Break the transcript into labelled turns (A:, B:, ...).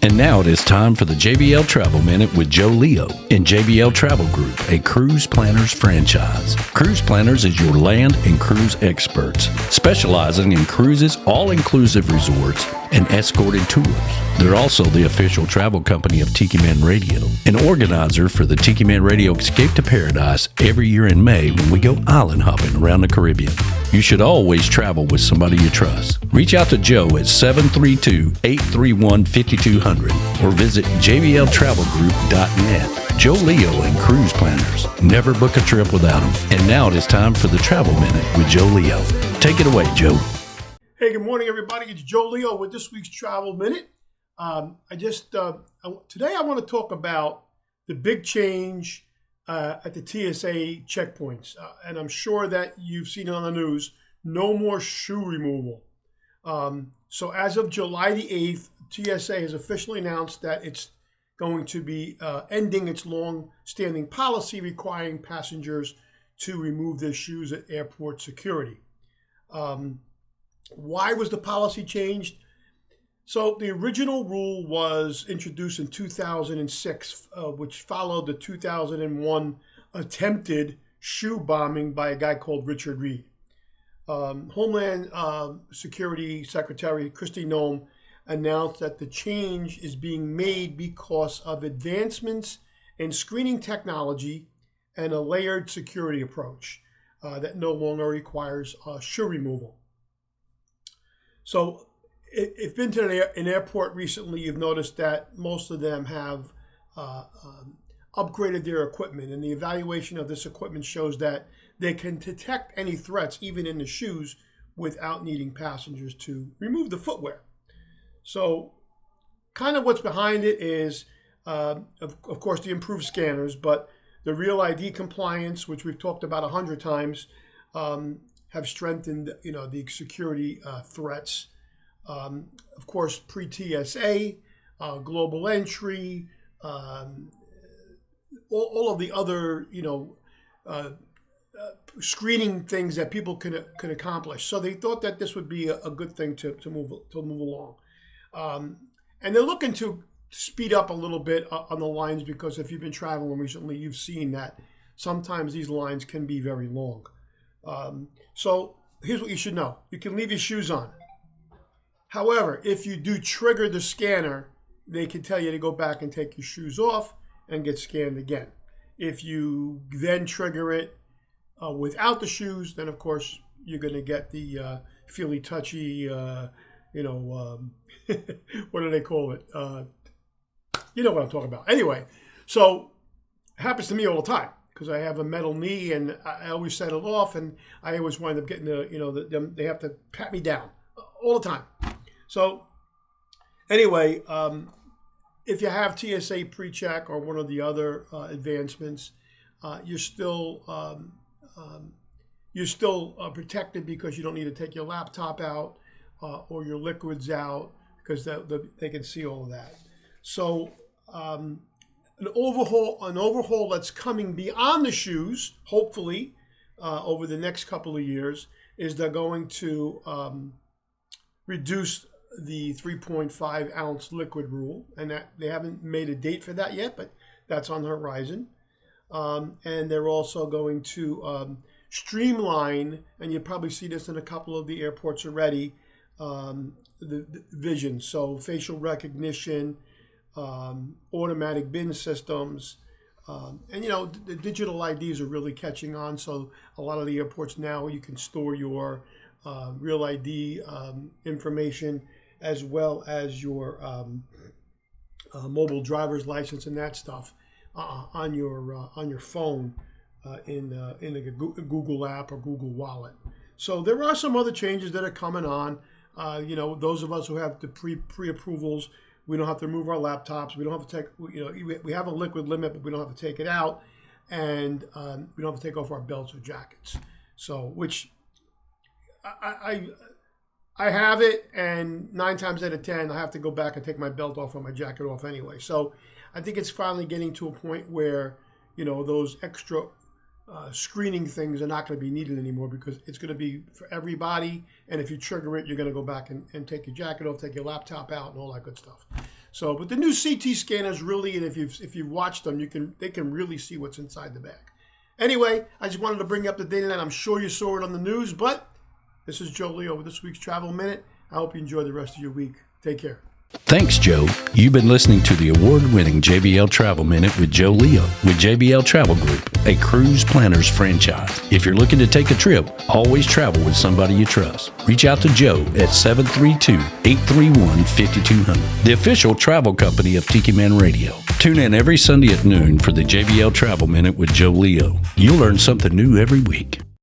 A: And now it is time for the JBL Travel Minute with Joe Leo in JBL Travel Group, a cruise planners franchise. Cruise Planners is your land and cruise experts, specializing in cruises, all-inclusive resorts, and escorted tours. They're also the official travel company of Tiki Man Radio, an organizer for the Tiki Man Radio Escape to Paradise every year in May when we go island hopping around the Caribbean. You should always travel with somebody you trust. Reach out to Joe at 732-831-5200 or visit jbltravelgroup.net. Joe Leo and Cruise Planners. Never book a trip without them. And now it is time for the Travel Minute with Joe Leo. Take it away, Joe.
B: Hey, good morning, everybody. It's Joe Leo with this week's Travel Minute. Today I want to talk about the big change at the TSA checkpoints. And I'm sure that you've seen it on the news. No more shoe removal. So as of July the 8th, TSA has officially announced that it's going to be ending its long-standing policy requiring passengers to remove their shoes at airport security. Why was the policy changed? So the original rule was introduced in 2006, which followed the 2001 attempted shoe bombing by a guy called Richard Reed. Homeland Security Secretary Kristi Noem announced that the change is being made because of advancements in screening technology and a layered security approach that no longer requires shoe removal. So if you've been to an airport recently, you've noticed that most of them have upgraded their equipment, and the evaluation of this equipment shows that they can detect any threats, even in the shoes, without needing passengers to remove the footwear. So kind of what's behind it is, of course, the improved scanners, but the Real ID compliance, which we've talked about 100 times, have strengthened, the security threats. Of course, pre-TSA, global entry, all of the other, screening things that people can accomplish. So they thought that this would be a good thing to move along. And they're looking to speed up a little bit on the lines, because if you've been traveling recently, you've seen that sometimes these lines can be very long. So here's what you should know. You can leave your shoes on. However, if you do trigger the scanner, they can tell you to go back and take your shoes off and get scanned again. If you then trigger it without the shoes, then of course you're going to get the feely touchy, what do they call it? You know what I'm talking about. Anyway, so it happens to me all the time because I have a metal knee and I always set it off, and I always wind up getting they have to pat me down all the time. So anyway, if you have TSA pre-check or one of the other advancements, you're still protected because you don't need to take your laptop out or your liquids out, because they can see all of that. So an overhaul that's coming beyond the shoes, hopefully over the next couple of years, is they're going to reduce the 3.5 ounce liquid rule, and that they haven't made a date for that yet, but that's on the horizon. And they're also going to streamline, and you probably see this in a couple of the airports already, the vision. So facial recognition, automatic bin systems, and the digital IDs are really catching on. So a lot of the airports now, you can store your Real ID information as well as your mobile driver's license and that stuff on your phone in a Google app or Google Wallet. So there are some other changes that are coming on. Those of us who have the pre-approvals, we don't have to remove our laptops. We don't have to take, we have a liquid limit, but we don't have to take it out, and we don't have to take off our belts or jackets. So, which I have it, and 9 times out of 10, I have to go back and take my belt off or my jacket off anyway. So I think it's finally getting to a point where, those extra screening things are not going to be needed anymore, because it's going to be for everybody. And if you trigger it, you're going to go back and take your jacket off, take your laptop out, and all that good stuff. So, but the new CT scanners really, and if you've watched them, they can really see what's inside the bag. Anyway, I just wanted to bring up the data that I'm sure you saw it on the news, but this is Joe Leo with this week's Travel Minute. I hope you enjoy the rest of your week. Take care.
A: Thanks, Joe. You've been listening to the award-winning JBL Travel Minute with Joe Leo with JBL Travel Group, a cruise planners franchise. If you're looking to take a trip, always travel with somebody you trust. Reach out to Joe at 732-831-5200, the official travel company of Tiki Man Radio. Tune in every Sunday at noon for the JBL Travel Minute with Joe Leo. You'll learn something new every week.